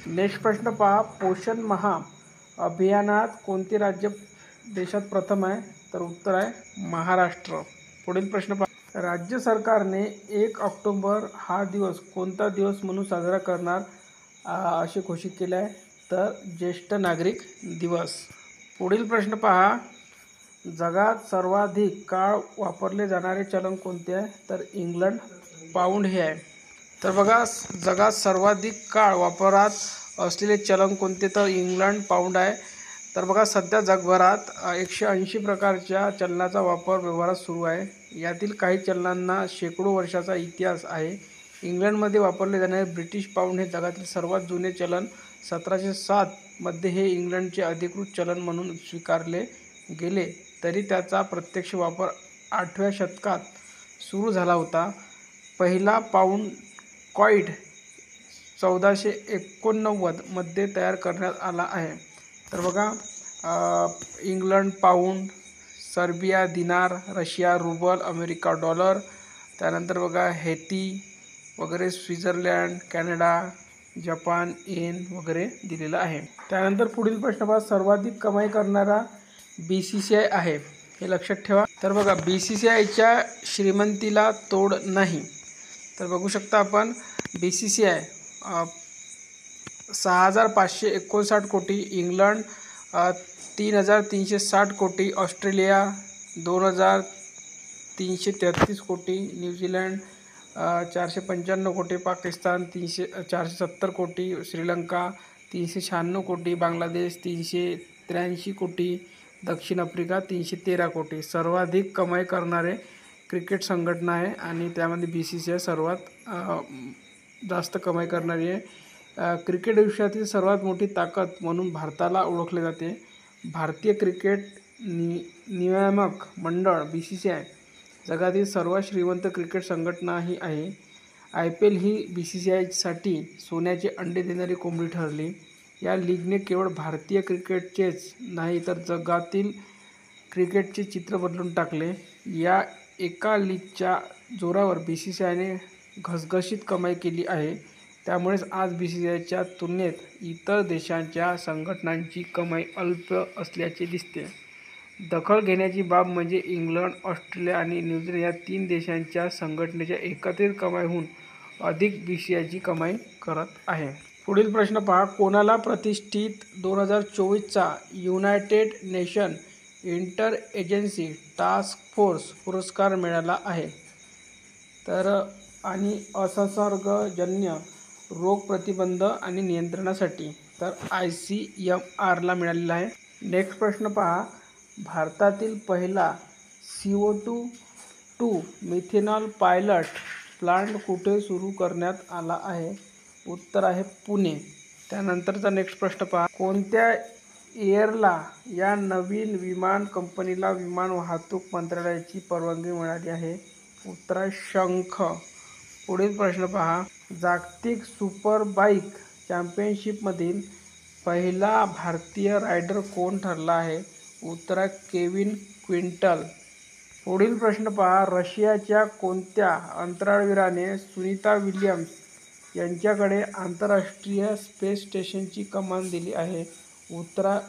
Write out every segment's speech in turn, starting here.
Next प्रश्न पहा, पोषण महा अभियानात कोणते राज्य देशात प्रथम आहे? तर उत्तर आहे महाराष्ट्र. पुढील प्रश्न पहा, राज्य सरकारने 1 ऑक्टोबर हा दिवस कोणता दिवस म्हणून साजरा करणार असे घोषित केले आहे? तर ज्येष्ठ नागरिक दिवस. पुढील प्रश्न पहा, जगात सर्वाधिक काळ वापरले जाणारे चलन कोणते आहे? तर इंग्लंड पाऊंड हे आहे. तर बघा, जगात सर्वाधिक काळ वापरात असलेले चलन कोणते? तर इंग्लंड पाऊंड आहे. तर बघा, सध्या जगभरात 180 प्रकारच्या चलनाचा वापर व्यवहारात सुरू आहे. यातील काही चलनांना शेकडो वर्षाचा इतिहास आहे. इंग्लंडमध्ये वापरले जाणारे ब्रिटिश पाऊंड हे जगातील सर्वात जुने चलन. 1707 मध्ये हे इंग्लंडचे अधिकृत चलन म्हणून स्वीकारले गेले, तरी त्याचा प्रत्यक्ष वापर 8व्या शतकात सुरू झाला होता. पहिला पाऊंड कॉईन 1489 मध्ये तयार करण्यात आला आहे. तर बघा, इंग्लंड पाऊंड, सर्बिया दिनार, रशिया रुबल, अमेरिका डॉलर, त्यानंतर बघा हैती वगैरे, स्वित्झर्लंड, कॅनडा, जपान येन वगैरे दिलेलं आहे. त्यानंतर पुढील प्रश्न पहा, सर्वाधिक कमाई करणारा BCCI आहे, हे लक्षात ठेवा. तर बघा, BCCIच्या श्रीमंतीला तोड नाही. तर बघू शकता आपण, BCCI 6559 कोटी, इंग्लंड 3360 कोटी, ऑस्ट्रेलिया 2333 कोटी, न्यूझीलंड 495 कोटी, पाकिस्तान 470 कोटी, श्रीलंका 396 कोटी, बांगलादेश 383 कोटी, दक्षिण आफ्रिका 313 कोटी. सर्वाधिक कमाई करणारे क्रिकेट संघटना आहे आणि त्यामध्ये BCCI सर्वात जास्त कमाई करणारी आहे. क्रिकेट विश्वातील सर्वात मोठी ताकद म्हणून भारताला ओळखले जाते. भारतीय क्रिकेट नियामक मंडळ BCCI जगातील सर्वात श्रीमंत क्रिकेट संघटना ही आहे. IPL ही BCCIसाठी सोन्याचे अंडे देणारी कोंबडी ठरली. या लीगने केवळ भारतीय क्रिकेटचेच नाही तर जगातील क्रिकेटचे चित्र बदलून टाकले. या एका लीगच्या जोरावर BCCIने घसघशीत कमाई केली आहे. त्यामुळेच आज BCCIच्या तुलनेत इतर देशांच्या संघटनांची कमाई अल्प असल्याचे दिसते. दखल घेण्याची बाब म्हणजे इंग्लंड, ऑस्ट्रेलिया आणि न्यूझीलंड या 3 देशांच्या संघटनेच्या एकत्रित कमाईहून अधिक BCCIची कमाई करत आहे. पुढील प्रश्न पहा, कोणाला प्रतिष्ठित 2024चा United Nation inter agency task force पुरस्कार मिळाला आहे? तर आणि असंसर्गजन्य रोग प्रतिबंध आणि नियंत्रणासाठी. तर ICMRला मिळालेला आहे. नेक्स्ट प्रश्न पहा, भारतातील पहिला CO2 मिथेनॉल पायलट प्लांट कुठे सुरू करण्यात आला आहे? उत्तर आहे पुणे. त्यानंतरचा नेक्स्ट प्रश्न पहा, कोणत्या एअरला या नवीन विमान कंपनीला विमान वाहतूक मंत्रालयाची परवानगी मिळाली आहे? उत्तर आहे शंख. पुढील प्रश्न पहा, जागतिक सुपरबाईक चॅम्पियनशिपमधील पहिला भारतीय रायडर कोण ठरला आहे? उत्तर आहे केविन क्विंटल. पुढील प्रश्न पहा, रशियाच्या कोणत्या अंतराळवीराने सुनीता विल्यम्स यांच्याकडे आंतरराष्ट्रीय स्पेस स्टेशनची कमान दिली आहे? उत्तर आहे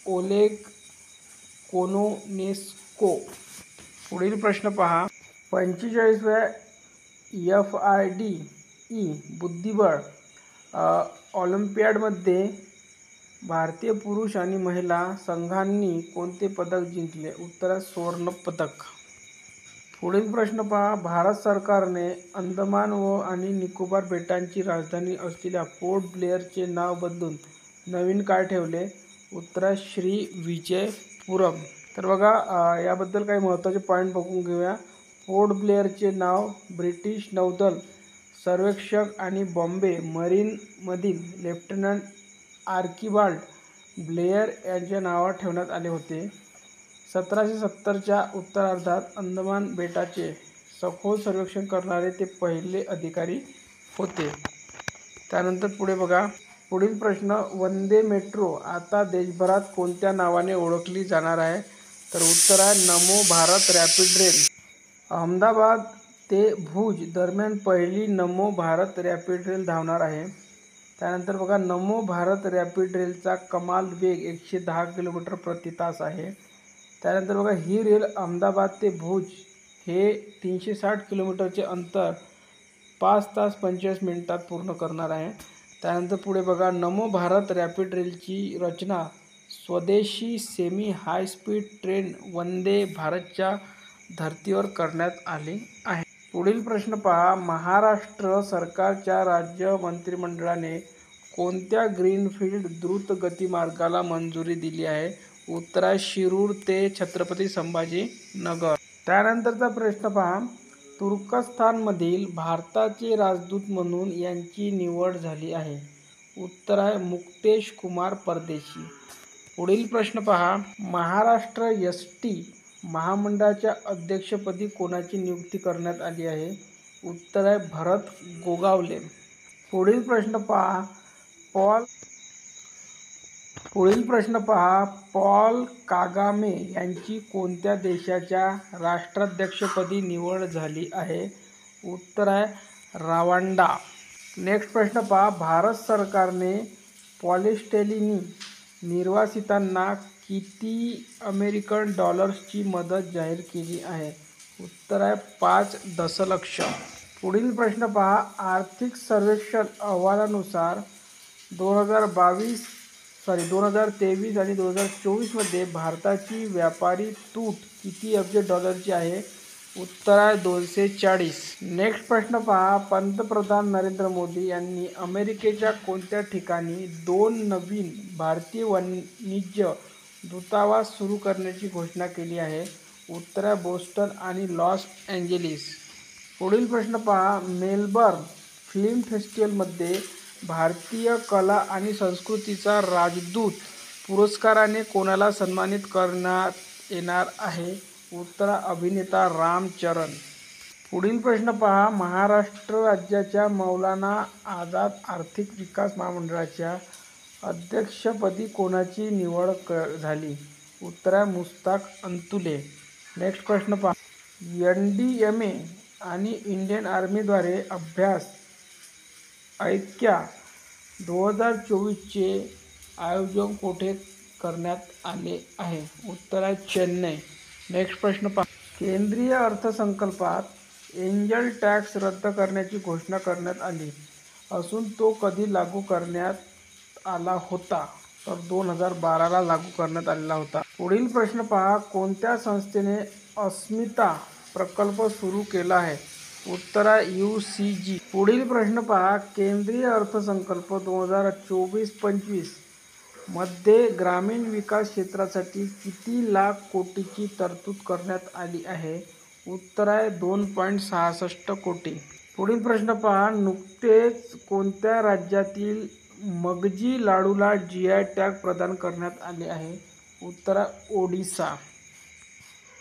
ओलेग कोनोनेस्को. पुढील प्रश्न पहा, 45व्या FIDE बुद्धिबळ ऑलिम्पियाडमध्ये भारतीय पुरुष आणि महिला संघांनी कोणते पदक जिंकले? उत्तर आहे सुवर्ण पदक. पुढील प्रश्न पहा, भारत सरकारने अंदमान व आणि निकोबार बेटांची राजधानी असलेल्या पोर्ट ब्लेअरचे नाव बदलून नवीन काय ठेवले? उत्तर आहे श्री विजयपुरम. तर बघा, याबद्दल काही महत्त्वाचे पॉईंट बघून घेऊया. पोर्ट ब्लेअरचे नाव ब्रिटिश नौदल सर्वेक्षक आणि बॉम्बे मरीनमधील लेफ्टनंट आर्किबाल्ड ब्लेअर यांच्या नावावर ठेवण्यात आले होते. 1770च्या उत्तरार्धात अंदमान बेटाचे सखोल सर्वेक्षण करणारे ते पहिले अधिकारी होते. त्यानंतर पुढे बघा, पुढील प्रश्न, वंदे मेट्रो आता देशभरात कोणत्या नावाने ओळखली जाणार आहे? तर उत्तर आहे नमो भारत रॅपिड रेल. अहमदाबाद ते भुज दरम्यान पहिली नमो भारत रॅपिड रेल धावणार आहे. त्यानंतर बघा नमो भारत रॅपिड रेलचा कमाल वेग 110 किलोमीटर प्रति तास आहे. त्यानंतर बघा ही रेल अहमदाबाद ते भुज हे 360 किलोमीटरचे अंतर 5 तास 45 मिनिटात पूर्ण करणार आहे. त्यानंतर पुढे बघा नमो भारत रॅपिड रेलची रचना स्वदेशी semi high speed train Vande भारतच्या धर्तीवर करण्यात आली आहे. पुढील प्रश्न पहा, महाराष्ट्र सरकारच्या राज्य मंत्रिमंडळाने कोणत्या ग्रीनफील्ड द्रुतगती मार्गाला मंजुरी दिली आहे? उत्तर आहे शिरूर ते छत्रपती संभाजीनगर. त्यानंतरचा प्रश्न पहा, तुर्कस्थानमधील भारताचे राजदूत म्हणून यांची निवड झाली आहे. उत्तर आहे मुक्तेश कुमार परदेशी. पुढील प्रश्न पहा, महाराष्ट्र एस.टी. महामंडळाच्या अध्यक्षपदी कोणाची नियुक्ती करण्यात आली आहे? उत्तर आहे भरत गोगावले. पुढील प्रश्न पहा, पॉल कागामे यांची कोणत्या देशाच्या राष्ट्राध्यक्षपदी निवड झाली आहे? उत्तर आहे रवांडा. नेक्स्ट प्रश्न पहा, भारत सरकारने पॅलेस्टाईनी निर्वासितांना किती अमेरिकन डॉलर्सची मदत जाहीर केली आहे? उत्तर आहे 5 दशलक्ष. पुढील प्रश्न पहा, आर्थिक सर्वेक्षण अहवालानुसार 2023 आणि 2024 भारताची व्यापारी तूट किती अब्ज डॉलरची आहे? उत्तर आहे 240. नेक्स्ट प्रश्न पहा, पंतप्रधान नरेंद्र मोदी यांनी अमेरिकेच्या कोणत्या ठिकाणी 2 नवीन भारतीय वाणिज्य दूतावास सुरू करण्याची घोषणा केली आहे? उत्तर आहे बोस्टन आणि लॉस एंजेलिस. पुढील प्रश्न पहा, मेलबर्न फिल्म फेस्टिवलमध्ये भारतीय कला आणि संस्कृतीचा राजदूत पुरस्काराने कोणाला सन्मानित करण्यात येणार आहे? उत्तर अभिनेता राम चरण. पुढील प्रश्न पहा, महाराष्ट्र राज्याच्या मौलाना आझाद आर्थिक विकास महामंडळाच्या अध्यक्षपदी कोणाची निवड झाली? उत्तर आहे मुस्ताक अंतुले. नेक्स्ट प्रश्न पहा, NDMA आणि इंडियन आर्मीद्वारे अभ्यास ऐक्या 2024चे आयोजन कोठे करण्यात आले आहे? उत्तर आहे चेन्नई. नेक्स्ट प्रश्न पहा, केंद्रीय अर्थसंकल्पात एंजल टॅक्स रद्द करण्याची घोषणा करण्यात आली असून तो कधी लागू करण्यात आला होता? तर 2012ला लागू करण्यात आलेला होता. पुढील प्रश्न पहा, कोणत्या संस्थेने अस्मिता प्रकल्प सुरू केला आहे? उत्तर आहे UCG. पुढील प्रश्न पहा, केंद्रीय अर्थसंकल्प 2024-25 मध्ये ग्रामीण विकास क्षेत्रासाठी किती लाख कोटीची तरतूद करण्यात आली आहे? उत्तर आहे 2.66 कोटी. पुढील प्रश्न पहा, नुकतेच कोणत्या राज्यातील मगजी लाडूला GI टॅग प्रदान करण्यात आले आहे? उत्तर आहे ओडिसा.